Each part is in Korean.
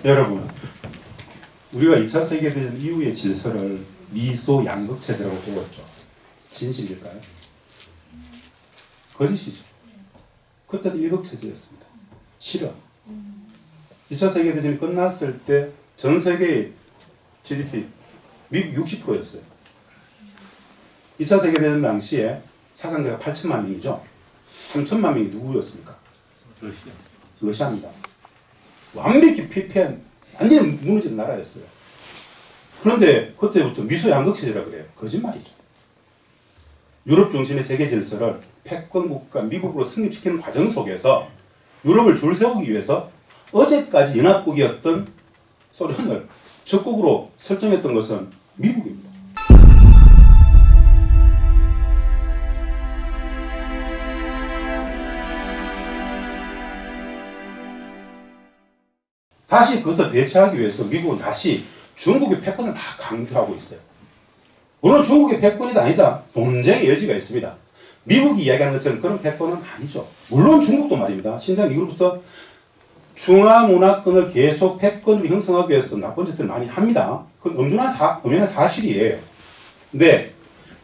여러분, 우리가 2차 세계대전 이후의 질서를 미소 양극체제라고 보았죠. 진실일까요? 거짓이죠. 그때도 일극체제였습니다. 실화. 2차 세계대전이 끝났을 때 전 세계의 GDP 미국 60%였어요. 2차 세계대전 당시에 사상자가 8천만 명이죠. 3천만 명이 누구였습니까? 러시아입니다. 완벽히 피폐한 완전히 무너진 나라였어요. 그런데 그때부터 미소 양극체제라 그래요. 거짓말이죠. 유럽 중심의 세계 질서를 패권 국가 미국으로 승립시키는 과정 속에서 유럽을 줄 세우기 위해서 어제까지 연합국이었던 소련을 적국으로 설정했던 것은 미국입니다. 다시 그것을 대처하기 위해서 미국은 다시 중국의 패권을 막 강조하고 있어요. 물론 중국의 패권이 아니다. 논쟁의 여지가 있습니다. 미국이 이야기하는 것처럼 그런 패권은 아니죠. 물론 중국도 말입니다. 신장 이후부터 중화문화권을 계속 패권으로 형성하기 위해서 나쁜 짓을 많이 합니다. 그건 엄연한 사실이에요. 근데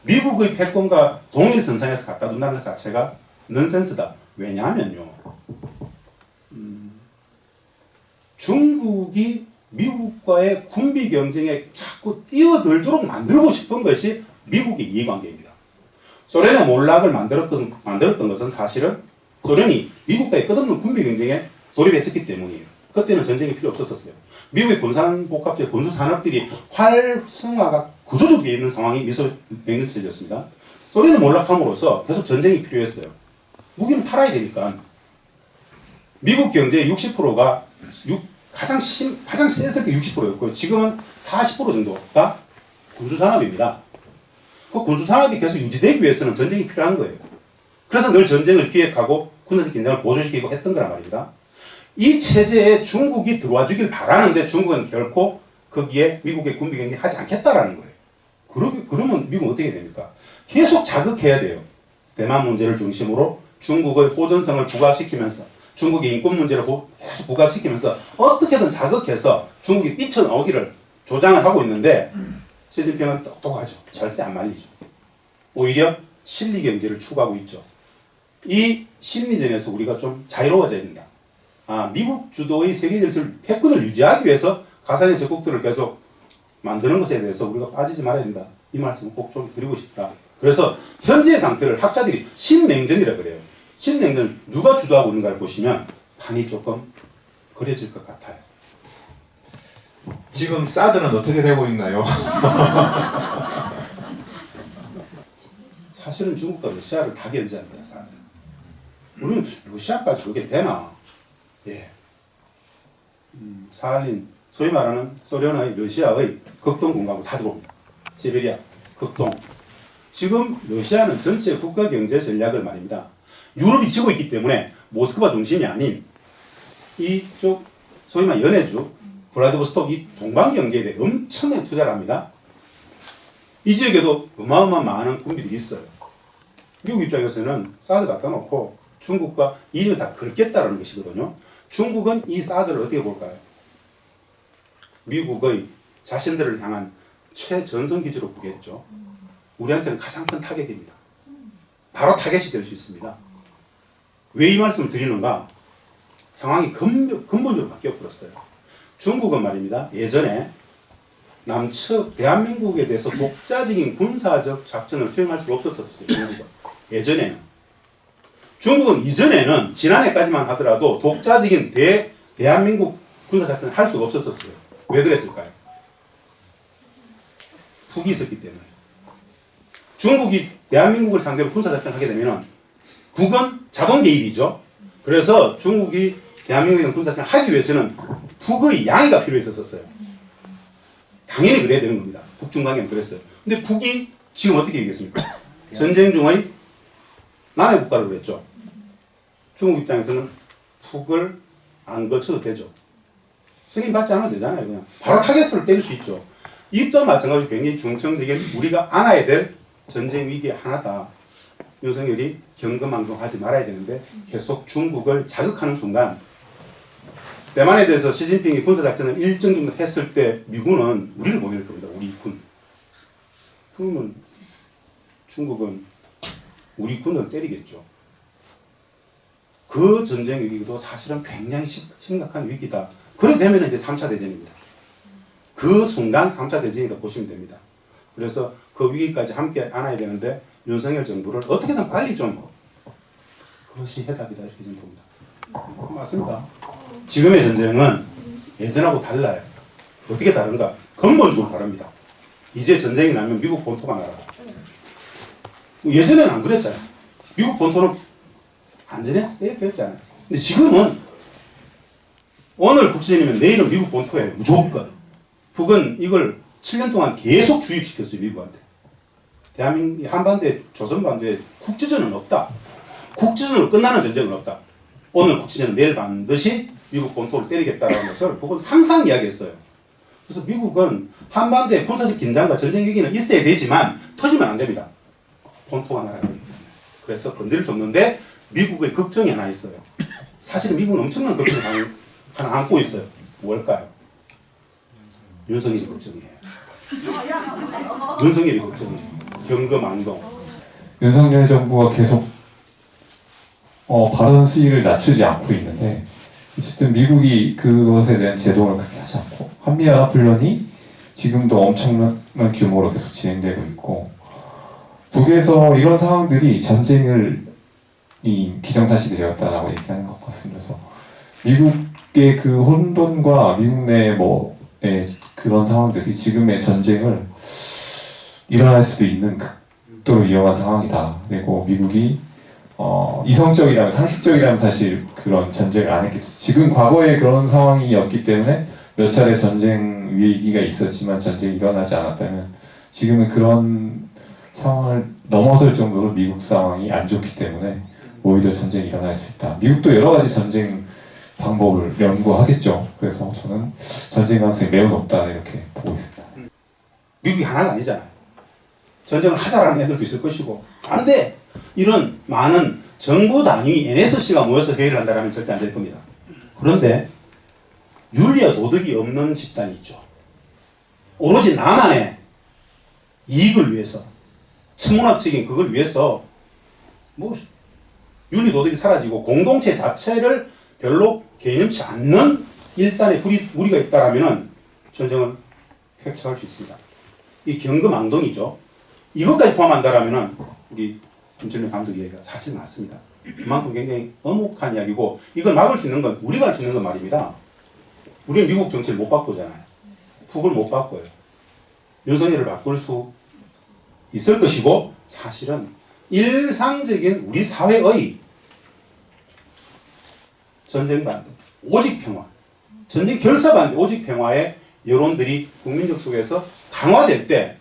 미국의 패권과 동일선상에서 갖다 둔다는 것 자체가 넌센스다. 왜냐하면요. 중국이 미국과의 군비 경쟁에 자꾸 뛰어들도록 만들고 싶은 것이 미국의 이해관계입니다. 소련의 몰락을 만들었던 것은 사실은 소련이 미국과의 끝없는 군비 경쟁에 돌입했었기 때문이에요. 그때는 전쟁이 필요 없었어요. 미국의 군산복합적 군수산업들이 활성화가 구조적으로 되어 있는 상황이 미소 양극체제였습니다. 소련이 몰락함으로써 계속 전쟁이 필요했어요. 무기는 팔아야 되니까. 미국 경제의 60%가 가장 셌을 때 60%였고요. 지금은 40% 정도가 군수산업입니다. 그 군수산업이 계속 유지되기 위해서는 전쟁이 필요한 거예요. 그래서 늘 전쟁을 기획하고 군사적 긴장을 보조시키고 했던 거란 말입니다. 이 체제에 중국이 들어와 주길 바라는데 중국은 결코 거기에 미국의 군비 경쟁을 하지 않겠다라는 거예요. 그러면 미국은 어떻게 됩니까? 계속 자극해야 돼요. 대만 문제를 중심으로 중국의 호전성을 부각시키면서 중국의 인권 문제를 계속 부각시키면서 어떻게든 자극해서 중국이 뛰쳐나오기를 조장을 하고 있는데 시진핑은 똑똑하죠. 절대 안 말리죠. 오히려 실리 경제를 추구하고 있죠. 이 심리전에서 우리가 좀 자유로워져야 된다. 미국 주도의 세계 질서를 패권을 유지하기 위해서 가상의 적국들을 계속 만드는 것에 대해서 우리가 빠지지 말아야 된다. 이 말씀을 꼭 좀 드리고 싶다. 그래서 현재의 상태를 학자들이 신냉전이라 그래요. 신냉전을 누가 주도하고 있는가를 보시면 판이 조금 그려질 것 같아요. 지금 사드는 어떻게 되고 있나요? 사실은 중국과 러시아를 다 견제합니다. 사드. 우리는 러시아까지 그게 되나? 예. 사할린, 소위 말하는 소련의 러시아의 극동 공간으로 다 들어옵니다. 시베리아, 극동. 지금 러시아는 전체 국가 경제 전략을 말입니다. 유럽이 지고 있기 때문에 모스크바 중심이 아닌 이쪽 소위 말하는 연해주, 블라디보스톡 이 동방 경제에 대해 엄청나게 투자를 합니다. 이 지역에도 어마어마한 많은 군비들이 있어요. 미국 입장에서는 사드 갖다 놓고 중국과 이익을 다 긁겠다라는 것이거든요. 중국은 이 사드를 어떻게 볼까요? 미국의 자신들을 향한 최전선 기지로 보겠죠. 우리한테는 가장 큰 타격입니다. 바로 타겟이 될 수 있습니다. 왜 이 말씀을 드리는가? 상황이 근본적으로 바뀌어버렸어요. 중국은 말입니다. 예전에 남측 대한민국에 대해서 독자적인 군사적 작전을 수행할 수가 없었어요. 중국은. 예전에는. 중국은 이전에는 지난해까지만 하더라도 독자적인 대한민국 군사작전을 할 수가 없었어요. 왜 그랬을까요? 북이 있었기 때문에. 중국이 대한민국을 상대로 군사작전을 하게 되면 북은 자본 개입이죠. 그래서 중국이 대한민국에 대한 군사작전을 하기 위해서는 북의 양해가 필요했었어요. 당연히 그래야 되는 겁니다. 북중 관계는 그랬어요. 근데 북이 지금 어떻게 얘기했습니까? 전쟁 중의 남의 국가를 그랬죠. 중국 입장에서는 북을 안 거쳐도 되죠. 승인받지 않아도 되잖아요. 그냥 바로 타겟을 때릴 수 있죠. 이 또한 마찬가지로 굉장히 중증적인 우리가 안아야 될 전쟁 위기의 하나다. 윤석열이 경거망동하지 말아야 되는데 계속 중국을 자극하는 순간 대만에 대해서 시진핑이 군사작전을 일정 정도 했을 때 미군은 우리를 보낼 겁니다. 우리 군. 그러면 중국은 우리 군을 때리겠죠. 그 전쟁 위기도 사실은 굉장히 심각한 위기다. 그래 되면 이제 3차 대전입니다. 그 순간 3차 대전이다 보시면 됩니다. 그래서 그 위기까지 함께 안아야 되는데 윤석열 정부를 어떻게든 빨리 좀 그것이 해답이다 이렇게 저는 봅니다. 맞습니다. 지금의 전쟁은 예전하고 달라요. 어떻게 다른가? 근본적으로 다릅니다. 이제 전쟁이 나면 미국 본토가 나라. 예전에는 안 그랬잖아요. 미국 본토는 안전해 세이프했잖아요. 근데 지금은 오늘 국진이면 내일은 미국 본토예요. 무조건. 북은 이걸 7년 동안 계속 주입시켰어요. 미국한테. 대한민국 한반도에 조선반도에 국지전은 없다. 국지전으로 끝나는 전쟁은 없다. 오늘 국지전은 내일 반드시 미국 본토를 때리겠다라는 것을 북은 항상 이야기했어요. 그래서 미국은 한반도에 군사적 긴장과 전쟁 위기는 있어야 되지만 터지면 안 됩니다. 본토가 날아가기 때문에. 그래서 건드릴 수 없는데 미국의 걱정이 하나 있어요. 사실은 미국은 엄청난 걱정을 하나 안고 있어요. 뭘까요? 윤석열이 걱정이에요. 윤석열이 걱정이에요. 경거망동. 윤석열 정부가 계속 발언 수위를 낮추지 않고 있는데 어쨌든 미국이 그것에 대한 제동을 그렇게 하지 않고 한미연합훈련이 지금도 엄청난 규모로 계속 진행되고 있고 북에서 이런 상황들이 전쟁을 기정사실이 되었다라고 얘기하는 것 같습니다. 그래서 미국의 그 혼돈과 미국 내 그런 상황들이 지금의 전쟁을 일어날 수도 있는 극도로 위험한 상황이다. 그리고 미국이 이성적이라면 상식적이라면 사실 그런 전쟁을 안 했겠죠. 지금 과거에 그런 상황이었기 때문에 몇 차례 전쟁 위기가 있었지만 전쟁이 일어나지 않았다면 지금은 그런 상황을 넘어설 정도로 미국 상황이 안 좋기 때문에 오히려 전쟁이 일어날 수 있다. 미국도 여러 가지 전쟁 방법을 연구하겠죠. 그래서 저는 전쟁 가능성이 매우 높다 이렇게 보고 있습니다. 미국이 하나가 아니잖아요. 전쟁을 하자라는 애들도 있을 것이고 안 돼! 이런 많은 정부 단위 NSC가 모여서 회의를 한다면 절대 안 될 겁니다. 그런데 윤리와 도덕이 없는 집단이 있죠. 오로지 나만의 이익을 위해서 천문학적인 그걸 위해서 윤리 도덕이 사라지고 공동체 자체를 별로 개념치 않는 일단의 무리가 있다라면은 전쟁을 획책할 수 있습니다. 이 경거망동이죠. 이것까지 포함한다라면은 우리 김철민 감독 얘기가 사실 맞습니다. 그만큼 굉장히 엄혹한 이야기고 이걸 막을 수 있는 건 우리가 할 수 있는 건 말입니다. 우리는 미국 정치를 못 바꾸잖아요. 북을 못 바꿔요. 윤석열을 바꿀 수 있을 것이고 사실은 일상적인 우리 사회의 전쟁 반대, 오직 평화, 전쟁 결사 반대, 오직 평화의 여론들이 국민적 속에서 강화될 때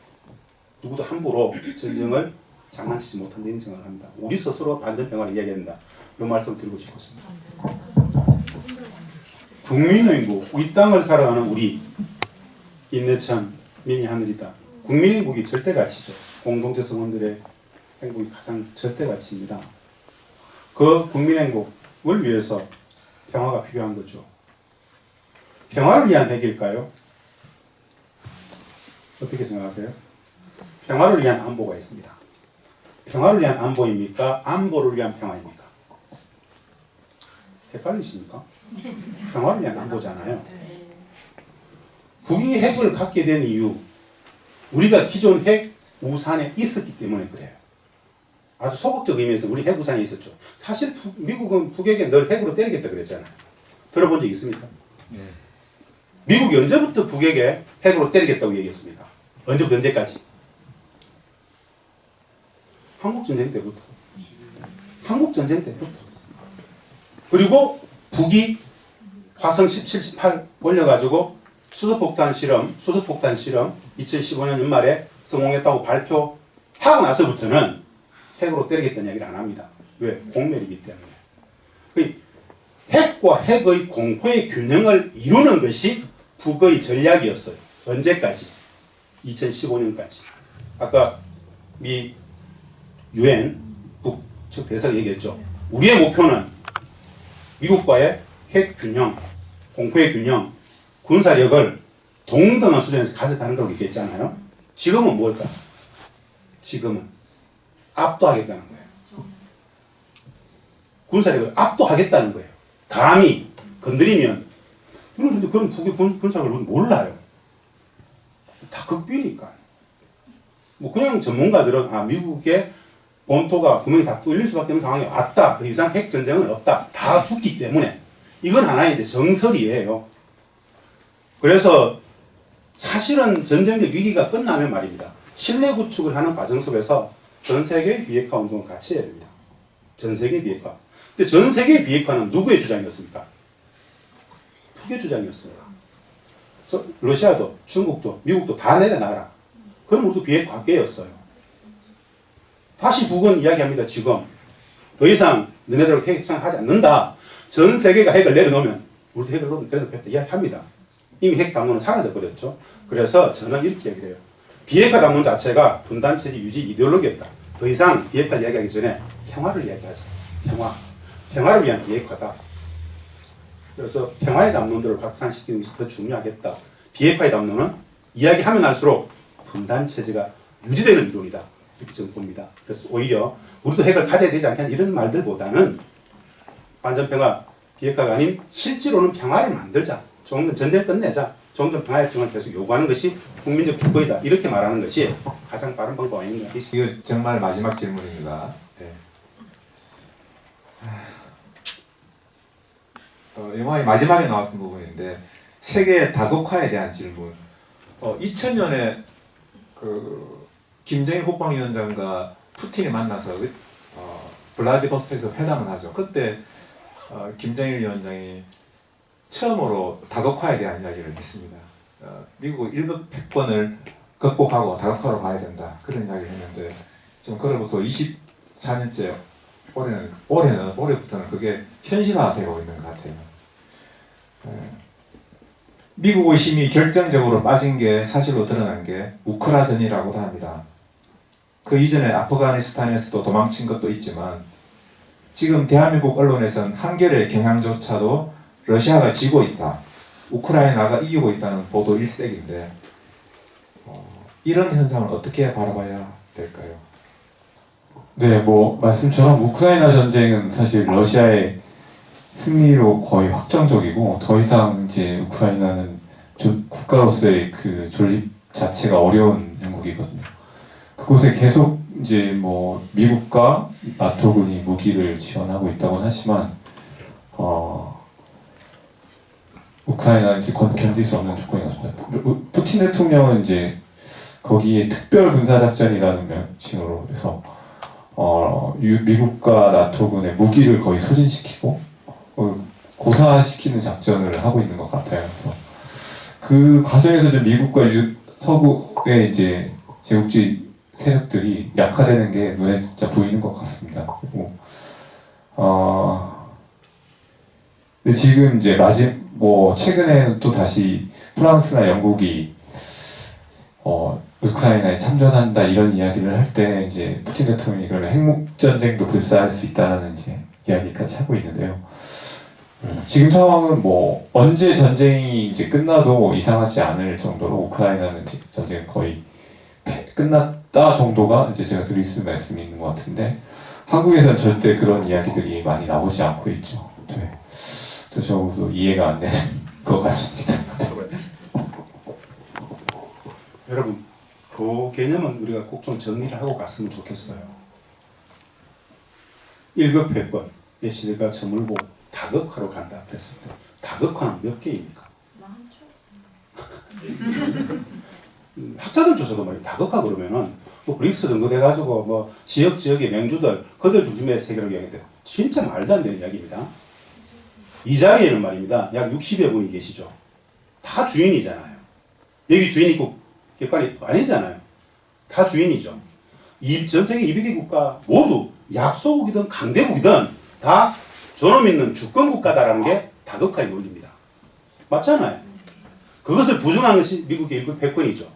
누구도 함부로 전쟁을 장난치지 못한다는 생각을 합니다. 우리 스스로 반전평화를 이야기한다. 이 말씀 드리고 싶었습니다. 국민의국, 이 땅을 살아가는 우리 인내천, 민이 하늘이다. 국민의국이 절대가치죠. 공동체 성원들의 행복이 가장 절대가치입니다. 그 국민행복을 위해서 평화가 필요한 거죠. 평화를 위한 핵일까요? 어떻게 생각하세요? 평화를 위한 안보가 있습니다. 평화를 위한 안보입니까? 안보를 위한 평화입니까? 헷갈리십니까? 평화를 위한 안보잖아요. 북이 핵을 갖게 된 이유, 우리가 기존 핵 우산에 있었기 때문에 그래요. 아주 소극적 의미에서 우리 핵 우산에 있었죠. 사실 미국은 북에게 늘 핵으로 때리겠다 그랬잖아요. 들어본 적 있습니까? 네. 미국이 언제부터 북에게 핵으로 때리겠다고 얘기했습니까? 언제부터 언제까지? 한국전쟁 때부터. 한국전쟁 때부터. 그리고 북이 화성 17, 18 올려가지고 수소폭탄 실험 2015년 연말에 성공했다고 발표하고 나서부터는 핵으로 때리겠다는 이야기를 안 합니다. 왜? 공멸이기 때문에. 핵과 핵의 공포의 균형을 이루는 것이 북의 전략이었어요. 언제까지? 2015년까지. 아까 미 UN 북측 대사가 얘기했죠. 우리의 목표는 미국과의 핵 균형, 공포의 균형, 군사력을 동등한 수준에서 가져가는 걸 얘기했잖아요. 지금은 뭘까? 지금은 압도하겠다는 거예요. 군사력을 압도하겠다는 거예요. 감히 건드리면 그런데 그런 북의 군사력을 몰라요. 다 극비니까. 뭐 그냥 전문가들은 미국의 본토가 분명히 다 뚫릴 수밖에 없는 상황이 왔다. 더 이상 핵 전쟁은 없다. 다 죽기 때문에 이건 하나의 이제 정설이에요. 그래서 사실은 전쟁적 위기가 끝나면 말입니다. 신뢰 구축을 하는 과정 속에서 전 세계 비핵화 운동을 같이 해야 됩니다. 전 세계 비핵화. 근데 전 세계 비핵화는 누구의 주장이었습니까? 북의 주장이었습니다. 그래서 러시아도 중국도 미국도 다 내려놔라. 그럼 우리도 비핵화계였어요. 다시 북은 이야기합니다. 지금 더 이상 너네들 핵 추상하지 않는다. 전 세계가 핵을 내려놓으면 우리도 핵을 내려놓겠다 이야기합니다. 이미 핵 담론은 사라져 버렸죠. 그래서 저는 이렇게 얘기를 해요. 비핵화 담론 자체가 분단체제 유지 이데올로기였다. 더 이상 비핵화 이야기하기 전에 평화를 이야기하자. 평화를 위한 비핵화다. 그래서 평화의 담론들을 확산시키는 것이 더 중요하겠다. 비핵화의 담론은 이야기하면 할수록 분단체제가 유지되는 이론이다. 이렇게 저는 봅니다. 그래서 오히려 우리도 핵을 가져야 되지 않겠냐 이런 말들보다는 완전평화, 비핵화가 아닌 실제로는 평화를 만들자. 조금 더 전쟁 끝내자. 조금 더 평화의 정을 계속 요구하는 것이 국민적 주권이다. 이렇게 말하는 것이 가장 빠른 방법 아닌가. 이거 정말 마지막 질문입니다. 네. 영화의 마지막에 나왔던 부분인데 세계 다극화에 대한 질문. 2000년에 그 김정일 국방위원장과 푸틴이 만나서 블라디보스톡에서 회담을 하죠. 그때 김정일 위원장이 처음으로 다극화에 대한 이야기를 했습니다. 미국 1급 패권을 극복하고 다극화로 가야 된다. 그런 이야기를 했는데 지금 그로부터 24년째 올해부터는 그게 현실화되고 있는 것 같아요. 미국의 힘이 결정적으로 빠진 게 사실로 드러난 게 우크라전이라고도 합니다. 그 이전에 아프가니스탄에서도 도망친 것도 있지만 지금 대한민국 언론에서는 한겨레 경향조차도 러시아가 지고 있다. 우크라이나가 이기고 있다는 보도 일색인데 이런 현상을 어떻게 바라봐야 될까요? 네, 뭐 말씀처럼 우크라이나 전쟁은 사실 러시아의 승리로 거의 확정적이고 더 이상 이제 우크라이나는 국가로서의 그 존립 자체가 어려운 영국이거든요. 그곳에 계속 이제 뭐 미국과 나토군이 무기를 지원하고 있다고는 하지만 우크라이나는 이제 견딜 수 없는 조건이 나옵니다. 푸틴 대통령은 이제 거기에 특별 군사 작전이라는 명칭으로 해서 미국과 나토군의 무기를 거의 소진시키고 고사시키는 작전을 하고 있는 것 같아요. 그래서 그 과정에서 좀 미국과 서구의 이제 제국주의 세력들이 약화되는 게 눈에 진짜 보이는 것 같습니다. 그리고 근데 지금 이제 최근에는 또 다시 프랑스나 영국이 우크라이나에 참전한다 이런 이야기를 할 때 이제 푸틴 대통령이 그런 핵무 전쟁도 불사할 수 있다는 이제 이야기까지 하고 있는데요. 지금 상황은 뭐 언제 전쟁이 이제 끝나도 이상하지 않을 정도로 우크라이나는 전쟁 거의 끝났다 정도가 이제 제가 드릴 수 말씀이 있는 것 같은데 한국에서는 절대 그런 이야기들이 많이 나오지 않고 있죠. 네. 또 저도 이해가 안 되는 것 같습니다. 여러분 그 개념은 우리가 꼭 좀 정리를 하고 갔으면 좋겠어요. 1급 패권의 시대가 저물고 다극화로 간다 그랬습니다. 다극화는 몇 개입니까? 학자들 조사도 말이에요. 다극화 그러면은 뭐 브릭스 정도 돼가지고 뭐 지역의 맹주들 그들 중심의 세계를 이야기해요. 진짜 말도 안 되는 이야기입니다. 이 자리에는 말입니다. 약 60여 분이 계시죠. 다 주인이잖아요. 여기 주인 있고 객관이 아니잖아요. 다 주인이죠. 전 세계 200개 국가 모두 약소국이든 강대국이든 다 존엄 있는 주권 국가다라는 게 다극화의 논리입니다. 맞잖아요. 그것을 부정한 것이 미국의 일부 패권이죠.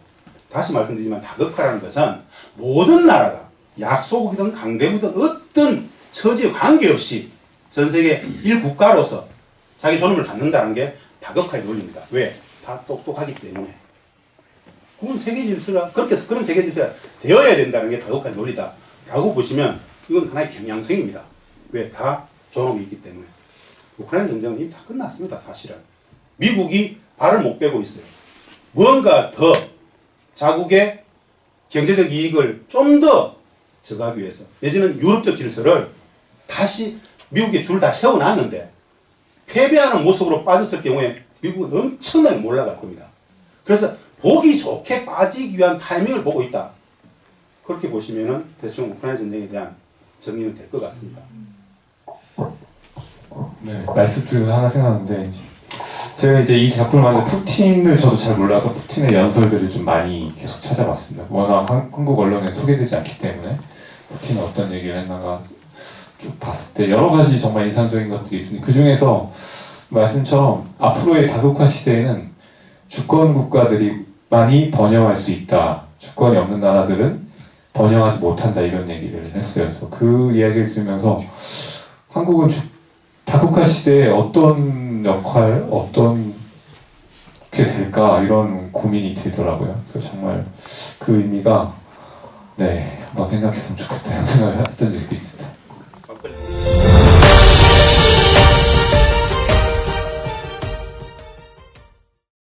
다시 말씀드리지만 다극화라는 것은 모든 나라가 약소국이든 강대국이든 어떤 처지에 관계없이 전 세계 1국가로서 자기 존엄을 갖는다는 게 다극화의 논리입니다. 왜? 다 똑똑하기 때문에. 그건 세계 질서라, 그런 세계 질서가 되어야 된다는 게 다극화의 논리다. 라고 보시면 이건 하나의 경향성입니다. 왜? 다 존엄이 있기 때문에. 우크라이나 전쟁은 이미 다 끝났습니다, 사실은. 미국이 발을 못 빼고 있어요. 뭔가 더 자국의 경제적 이익을 좀 더 저가하기 위해서, 내지는 유럽적 질서를 다시 미국에 줄 다 세워놨는데 패배하는 모습으로 빠졌을 경우에 미국은 엄청나게 몰락할 겁니다. 그래서 보기 좋게 빠지기 위한 타이밍을 보고 있다. 그렇게 보시면은 대충 우크라이나 전쟁에 대한 정리는 될 것 같습니다. 네, 말씀 드리면서 하나 생각하는데, 제가 이제 이 작품을 만들 푸틴을 저도 잘 몰라서 푸틴의 연설들을 좀 많이 계속 찾아봤습니다. 워낙 한국 언론에 소개되지 않기 때문에 푸틴은 어떤 얘기를 했나가 쭉 봤을 때 여러 가지 정말 인상적인 것들이 있습니다. 그 중에서 말씀처럼 앞으로의 다극화 시대에는 주권 국가들이 많이 번영할 수 있다. 주권이 없는 나라들은 번영하지 못한다. 이런 얘기를 했어요. 그래서 그 이야기를 들으면서 한국은 다국화 시대에 어떤 역할, 어떤 게 될까 이런 고민이 들더라고요. 그래서 정말 그 의미가 한번 생각해보면 좋겠다 이런 생각을 했던 적이